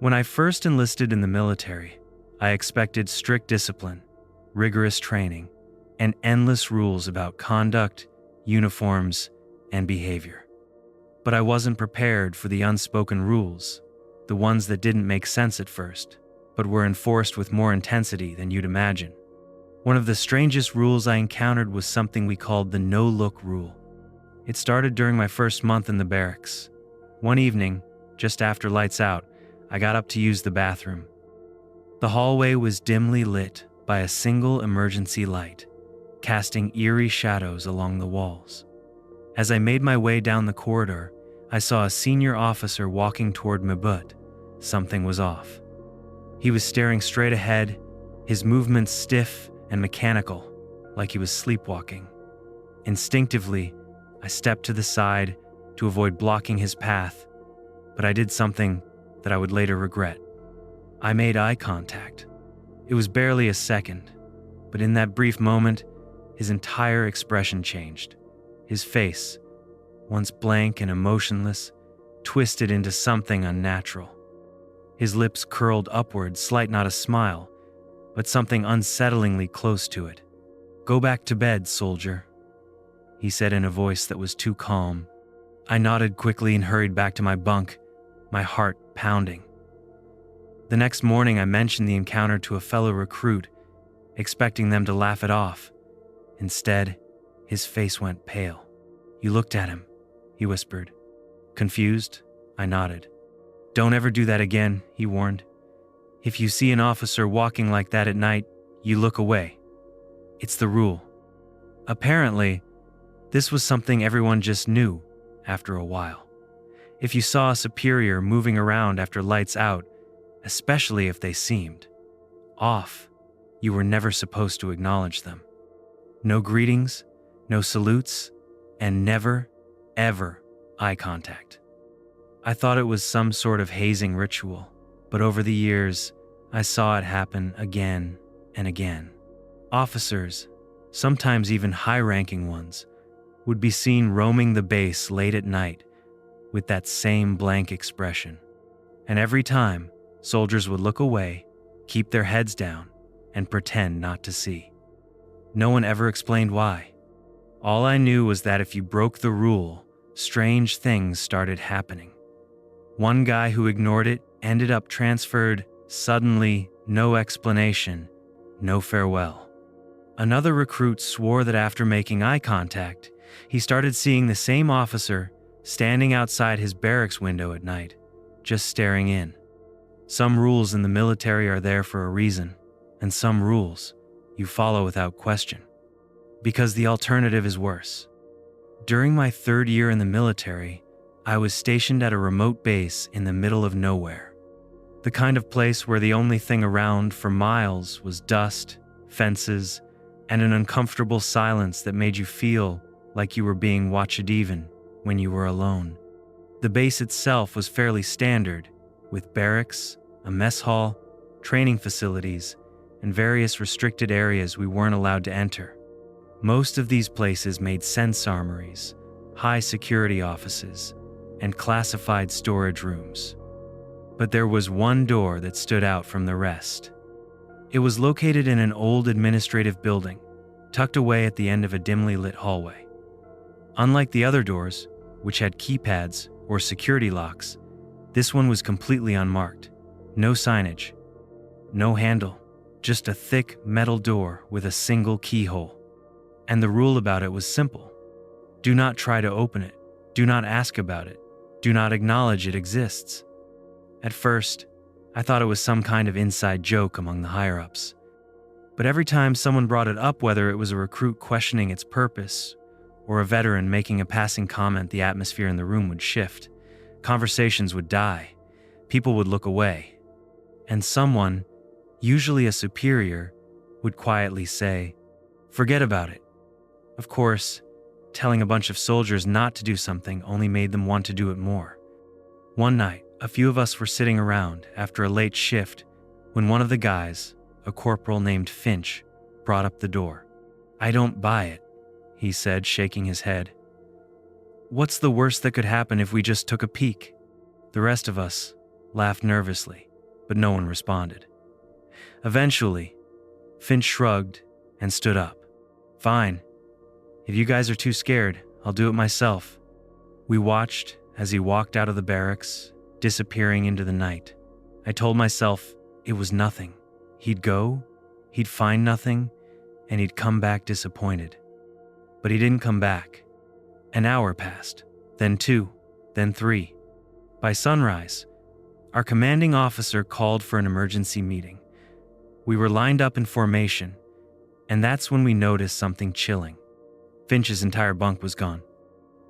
When I first enlisted in the military, I expected strict discipline, rigorous training, and endless rules about conduct, uniforms, and behavior. But I wasn't prepared for the unspoken rules, the ones that didn't make sense at first, but were enforced with more intensity than you'd imagine. One of the strangest rules I encountered was something we called the no-look rule. It started during my first month in the barracks. One evening, just after lights out, I got up to use the bathroom. The hallway was dimly lit by a single emergency light, casting eerie shadows along the walls. As I made my way down the corridor, I saw a senior officer walking toward me, but something was off. He was staring straight ahead, his movements stiff and mechanical, like he was sleepwalking. Instinctively, I stepped to the side to avoid blocking his path, but I did something that I would later regret. I made eye contact. It was barely a second, but in that brief moment, his entire expression changed. His face, once blank and emotionless, twisted into something unnatural. His lips curled upward, slight not a smile, but something unsettlingly close to it. "Go back to bed, soldier," he said in a voice that was too calm. I nodded quickly and hurried back to my bunk, my heart pounding. The next morning, I mentioned the encounter to a fellow recruit, expecting them to laugh it off. Instead, his face went pale. "You looked at him," he whispered. Confused, I nodded. "Don't ever do that again," he warned. "If you see an officer walking like that at night, you look away. It's the rule." Apparently, this was something everyone just knew after a while. If you saw a superior moving around after lights out, especially if they seemed off, you were never supposed to acknowledge them. No greetings, no salutes, and never, ever eye contact. I thought it was some sort of hazing ritual, but over the years, I saw it happen again and again. Officers, sometimes even high-ranking ones, would be seen roaming the base late at night with that same blank expression. And every time, soldiers would look away, keep their heads down, and pretend not to see. No one ever explained why. All I knew was that if you broke the rule, strange things started happening. One guy who ignored it ended up transferred, suddenly, no explanation, no farewell. Another recruit swore that after making eye contact, he started seeing the same officer standing outside his barracks window at night, just staring in. Some rules in the military are there for a reason, and some rules you follow without question, because the alternative is worse. During my 3rd year in the military, I was stationed at a remote base in the middle of nowhere. The kind of place where the only thing around for miles was dust, fences, and an uncomfortable silence that made you feel like you were being watched even when you were alone. The base itself was fairly standard, with barracks, a mess hall, training facilities, and various restricted areas we weren't allowed to enter. Most of these places made sense armories, high security offices, and classified storage rooms. But there was one door that stood out from the rest. It was located in an old administrative building, tucked away at the end of a dimly lit hallway. Unlike the other doors, which had keypads or security locks, this one was completely unmarked. No signage, no handle, just a thick metal door with a single keyhole. And the rule about it was simple. Do not try to open it. Do not ask about it. Do not acknowledge it exists. At first, I thought it was some kind of inside joke among the higher-ups. But every time someone brought it up, whether it was a recruit questioning its purpose or a veteran making a passing comment, the atmosphere in the room would shift. Conversations would die. People would look away. And someone, usually a superior, would quietly say, "Forget about it." Of course, telling a bunch of soldiers not to do something only made them want to do it more. One night, a few of us were sitting around after a late shift when one of the guys, a corporal named Finch, brought up the door. "I don't buy it," he said, shaking his head. "What's the worst that could happen if we just took a peek?" The rest of us laughed nervously. but no one responded. Eventually, Finch shrugged and stood up. "Fine. If you guys are too scared, I'll do it myself." We watched as he walked out of the barracks, disappearing into the night. I told myself it was nothing. He'd go, he'd find nothing, and he'd come back disappointed. But he didn't come back. An hour passed, then 2, then 3. By sunrise, our commanding officer called for an emergency meeting. We were lined up in formation, and that's when we noticed something chilling. Finch's entire bunk was gone.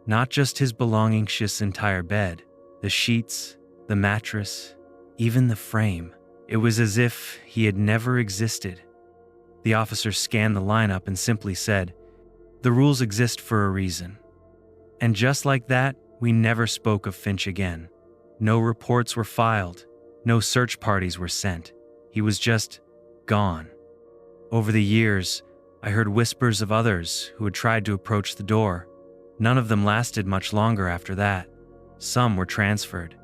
Not just his belongings, his entire bed, the sheets, the mattress, even the frame. It was as if he had never existed. The officer scanned the lineup and simply said, "The rules exist for a reason." And just like that, we never spoke of Finch again. No reports were filed, no search parties were sent. He was just gone. Over the years, I heard whispers of others who had tried to approach the door. None of them lasted much longer after that. Some were transferred.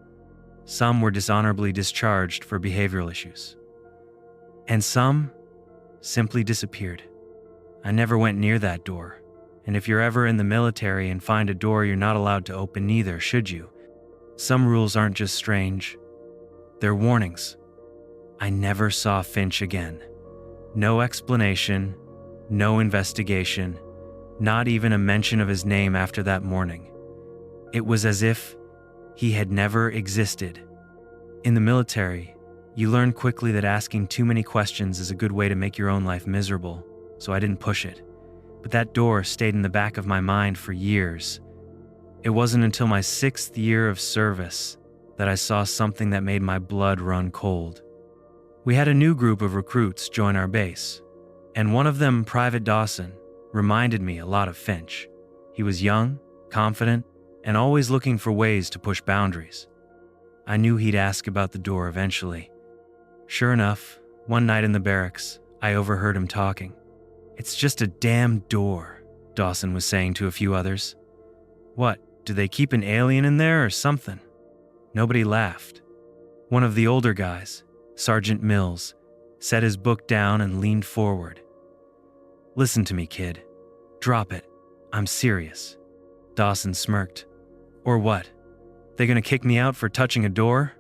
Some were dishonorably discharged for behavioral issues. And some simply disappeared. I never went near that door. And if you're ever in the military and find a door you're not allowed to open, neither should you. Some rules aren't just strange, they're warnings. I never saw Finch again. No explanation, no investigation, not even a mention of his name after that morning. It was as if he had never existed. In the military, you learn quickly that asking too many questions is a good way to make your own life miserable, so I didn't push it. But that door stayed in the back of my mind for years. It wasn't until my 6th year of service that I saw something that made my blood run cold. We had a new group of recruits join our base, and one of them, Private Dawson, reminded me a lot of Finch. He was young, confident, and always looking for ways to push boundaries. I knew he'd ask about the door eventually. Sure enough, one night in the barracks, I overheard him talking. "It's just a damn door," Dawson was saying to a few others. "What, do they keep an alien in there or something?" Nobody laughed. One of the older guys, Sergeant Mills, set his book down and leaned forward. "Listen to me, kid. Drop it. I'm serious." Dawson smirked. "Or what? They gonna kick me out for touching a door?"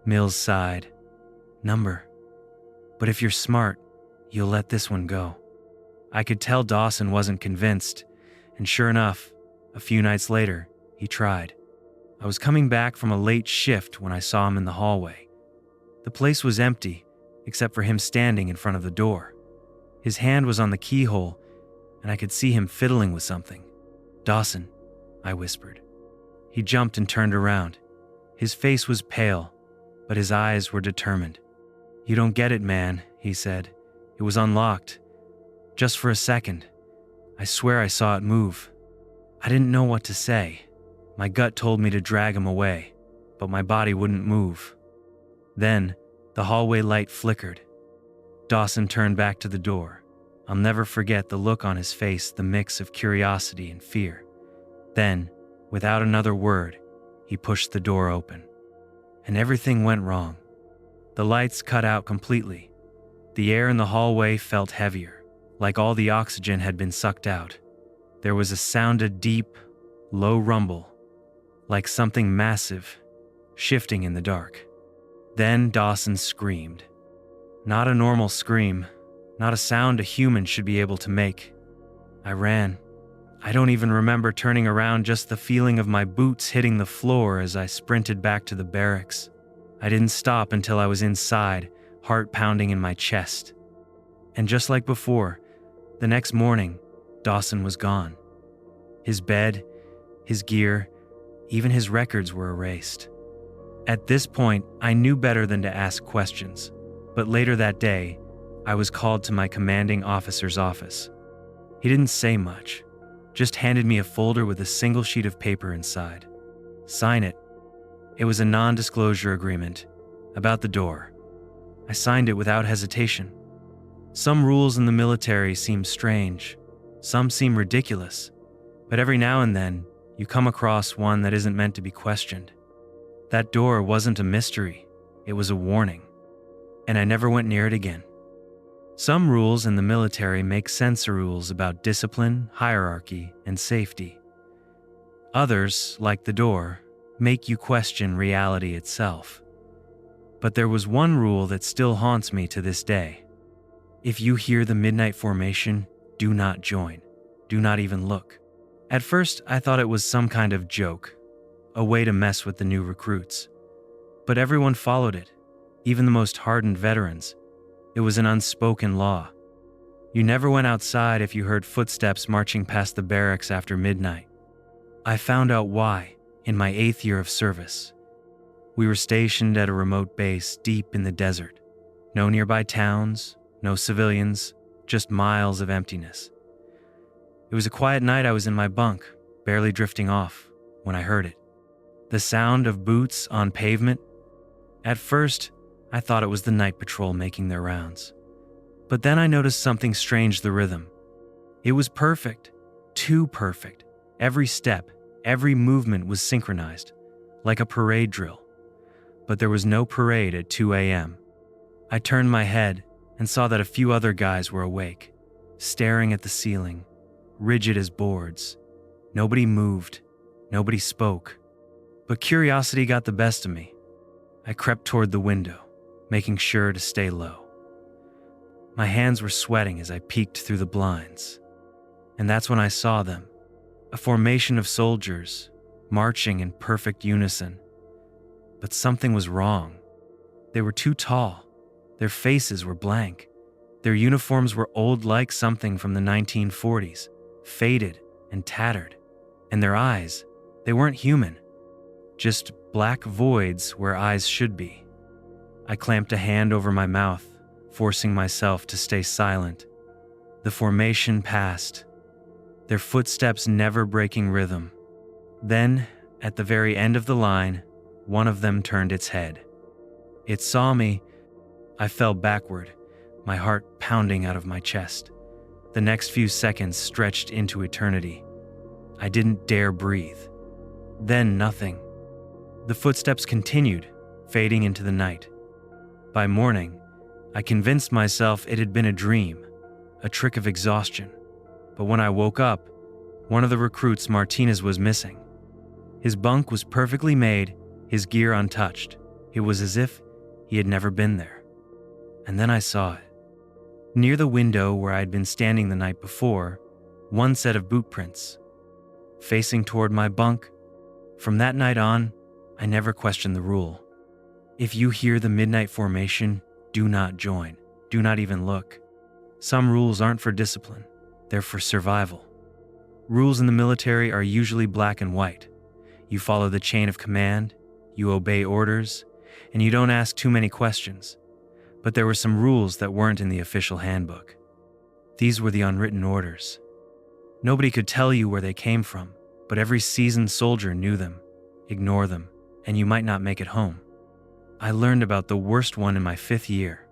Mills sighed. "Number. But if you're smart, you'll let this one go." I could tell Dawson wasn't convinced, and sure enough, a few nights later, he tried. I was coming back from a late shift when I saw him in the hallway. The place was empty, except for him standing in front of the door. His hand was on the keyhole, and I could see him fiddling with something. "Dawson," I whispered. He jumped and turned around. His face was pale, but his eyes were determined. "You don't get it, man," he said. "It was unlocked. Just for a second. I swear I saw it move." I didn't know what to say. My gut told me to drag him away, but my body wouldn't move. Then, the hallway light flickered. Dawson turned back to the door. I'll never forget the look on his face, the mix of curiosity and fear. Then, without another word, he pushed the door open. And everything went wrong. The lights cut out completely. The air in the hallway felt heavier, like all the oxygen had been sucked out. There was a sound, a deep, low rumble, like something massive, shifting in the dark. Then Dawson screamed. Not a normal scream, not a sound a human should be able to make. I ran. I don't even remember turning around, just the feeling of my boots hitting the floor as I sprinted back to the barracks. I didn't stop until I was inside, heart pounding in my chest. And just like before, the next morning, Dawson was gone. His bed, his gear, even his records were erased. At this point, I knew better than to ask questions, but later that day, I was called to my commanding officer's office. He didn't say much, just handed me a folder with a single sheet of paper inside. "Sign it." It was a non-disclosure agreement about the door. I signed it without hesitation. Some rules in the military seem strange, some seem ridiculous, but every now and then, you come across one that isn't meant to be questioned. That door wasn't a mystery, it was a warning. and I never went near it again. Some rules in the military make sense rules about discipline, hierarchy, and safety. Others, like the door, make you question reality itself. But there was one rule that still haunts me to this day. If you hear the midnight formation, do not join. Do not even look. At first, I thought it was some kind of joke, a way to mess with the new recruits. But everyone followed it, even the most hardened veterans. It was an unspoken law. You never went outside if you heard footsteps marching past the barracks after midnight. I found out why in my 8th year of service. We were stationed at a remote base deep in the desert. No nearby towns, no civilians, just miles of emptiness. It was a quiet night. I was in my bunk, barely drifting off, when I heard it. The sound of boots on pavement. At first, I thought it was the night patrol making their rounds. But then I noticed something strange: the rhythm. It was perfect, too perfect. Every step, every movement was synchronized, like a parade drill. But there was no parade at 2 a.m. I turned my head and saw that a few other guys were awake, staring at the ceiling, rigid as boards. Nobody moved, nobody spoke. But curiosity got the best of me. I crept toward the window, making sure to stay low. My hands were sweating as I peeked through the blinds. And that's when I saw them, a formation of soldiers, marching in perfect unison. But something was wrong. They were too tall. Their faces were blank. Their uniforms were old, like something from the 1940s, faded and tattered. And their eyes, they weren't human, just black voids where eyes should be. I clamped a hand over my mouth, forcing myself to stay silent. The formation passed, their footsteps never breaking rhythm. Then, at the very end of the line, one of them turned its head. It saw me. I fell backward, my heart pounding out of my chest. The next few seconds stretched into eternity. I didn't dare breathe. Then nothing. The footsteps continued, fading into the night. By morning, I convinced myself it had been a dream, a trick of exhaustion. But when I woke up, one of the recruits, Martinez, was missing. His bunk was perfectly made, his gear untouched. It was as if he had never been there. And then I saw it. Near the window where I had been standing the night before, one set of boot prints, facing toward my bunk. From that night on, I never questioned the rule. If you hear the midnight formation, do not join. Do not even look. Some rules aren't for discipline. They're for survival. Rules in the military are usually black and white. You follow the chain of command, you obey orders, and you don't ask too many questions. But there were some rules that weren't in the official handbook. These were the unwritten orders. Nobody could tell you where they came from, but every seasoned soldier knew them. Ignore them, and you might not make it home. I learned about the worst one in my 5th year.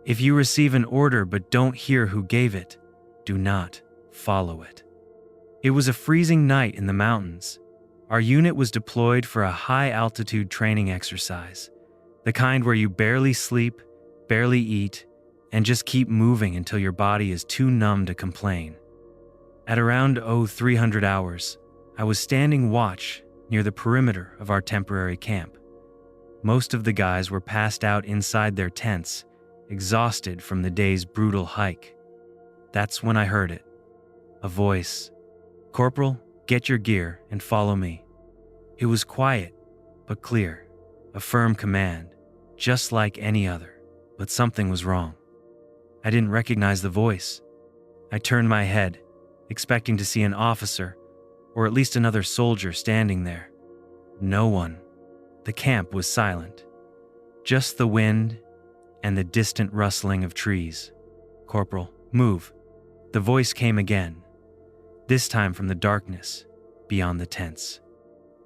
If you receive an order but don't hear who gave it, do not follow it. It was a freezing night in the mountains. Our unit was deployed for a high-altitude training exercise, the kind where you barely sleep, barely eat, and just keep moving until your body is too numb to complain. At around 0300 hours, I was standing watch near the perimeter of our temporary camp. Most of the guys were passed out inside their tents, exhausted from the day's brutal hike. That's when I heard it. A voice. "Corporal, get your gear and follow me." It was quiet, but clear. A firm command, just like any other. But something was wrong. I didn't recognize the voice. I turned my head, expecting to see an officer, or at least another soldier standing there. No one. The camp was silent. Just the wind and the distant rustling of trees. "Corporal, move." The voice came again, this time from the darkness beyond the tents.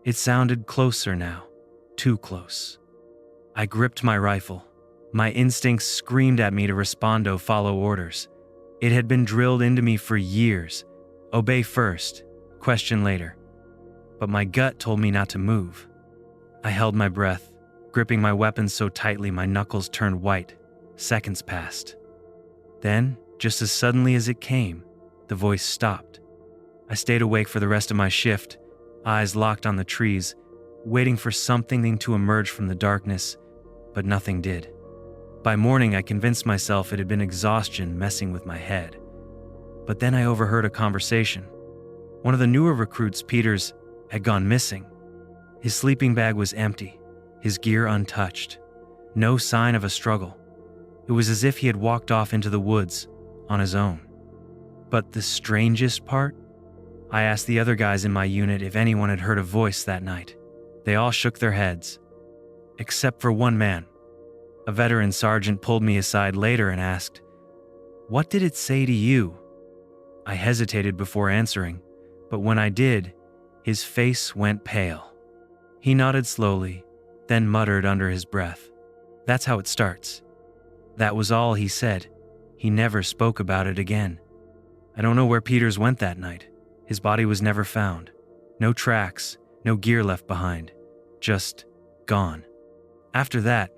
It sounded closer now, too close. I gripped my rifle. My instincts screamed at me to respondo, follow orders. It had been drilled into me for years. Obey first, question later. But my gut told me not to move. I held my breath, gripping my weapon so tightly my knuckles turned white. Seconds passed. Then, just as suddenly as it came, the voice stopped. I stayed awake for the rest of my shift, eyes locked on the trees, waiting for something to emerge from the darkness, but nothing did. By morning, I convinced myself it had been exhaustion messing with my head. But then I overheard a conversation. One of the newer recruits, Peters, had gone missing. His sleeping bag was empty, his gear untouched. No sign of a struggle. It was as if he had walked off into the woods on his own. But the strangest part? I asked the other guys in my unit if anyone had heard a voice that night. They all shook their heads, except for one man. A veteran sergeant pulled me aside later and asked, "What did it say to you?" I hesitated before answering, but when I did, his face went pale. He nodded slowly, then muttered under his breath, "That's how it starts." That was all he said. He never spoke about it again. I don't know where Peters went that night. His body was never found. No tracks, no gear left behind. Just gone. After that,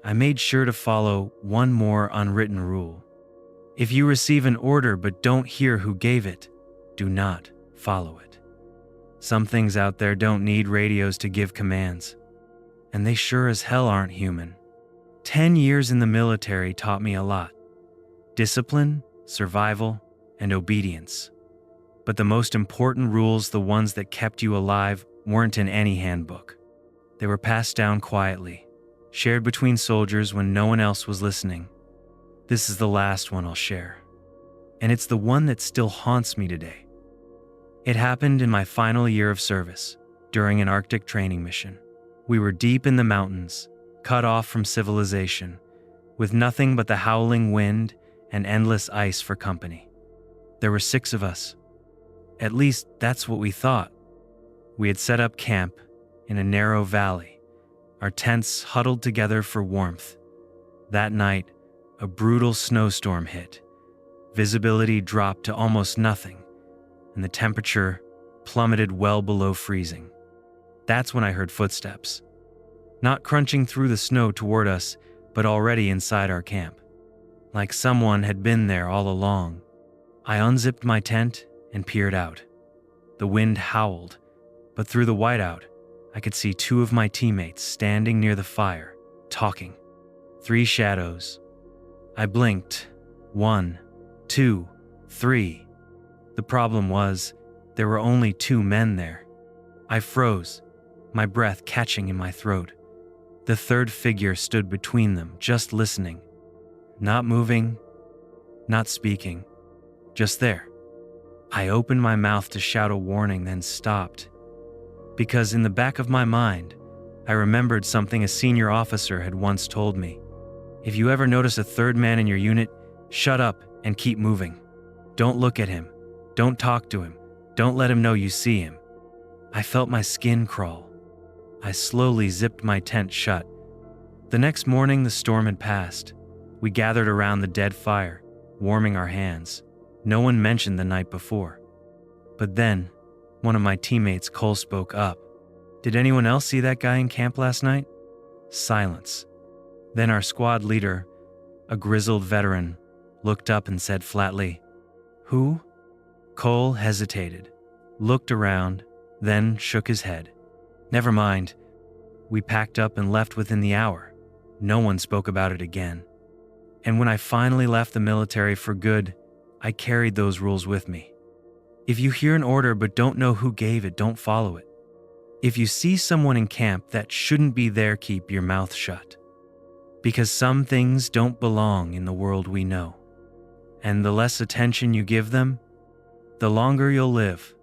I made sure to follow one more unwritten rule. If you receive an order but don't hear who gave it, do not follow it. Some things out there don't need radios to give commands, and they sure as hell aren't human. 10 years in the military taught me a lot. Discipline, survival, and obedience. But the most important rules, the ones that kept you alive, weren't in any handbook. They were passed down quietly, shared between soldiers when no one else was listening. This is the last one I'll share, and it's the one that still haunts me today. It happened in my final year of service, during an Arctic training mission. We were deep in the mountains, cut off from civilization, with nothing but the howling wind and endless ice for company. There were 6 of us. At least that's what we thought. We had set up camp in a narrow valley, our tents huddled together for warmth. That night, a brutal snowstorm hit. Visibility dropped to almost nothing, and the temperature plummeted well below freezing. That's when I heard footsteps. Not crunching through the snow toward us, but already inside our camp. Like someone had been there all along. I unzipped my tent and peered out. The wind howled, but through the whiteout, I could see 2 of my teammates standing near the fire, talking. 3 shadows. I blinked. 1, 2, 3. The problem was, there were only 2 men there. I froze, my breath catching in my throat. The third figure stood between them, just listening. Not moving, not speaking, just there. I opened my mouth to shout a warning, then stopped. Because in the back of my mind, I remembered something a senior officer had once told me. If you ever notice a third man in your unit, shut up and keep moving. Don't look at him. Don't talk to him. Don't let him know you see him. I felt my skin crawl. I slowly zipped my tent shut. The next morning, the storm had passed. We gathered around the dead fire, warming our hands. No one mentioned the night before. But then, one of my teammates, Cole, spoke up. "Did anyone else see that guy in camp last night?" Silence. Then our squad leader, a grizzled veteran, looked up and said flatly, "Who?" Cole hesitated, looked around, then shook his head. "Never mind." We packed up and left within the hour. No one spoke about it again. And when I finally left the military for good, I carried those rules with me. If you hear an order but don't know who gave it, don't follow it. If you see someone in camp that shouldn't be there, keep your mouth shut. Because some things don't belong in the world we know. And the less attention you give them, the longer you'll live.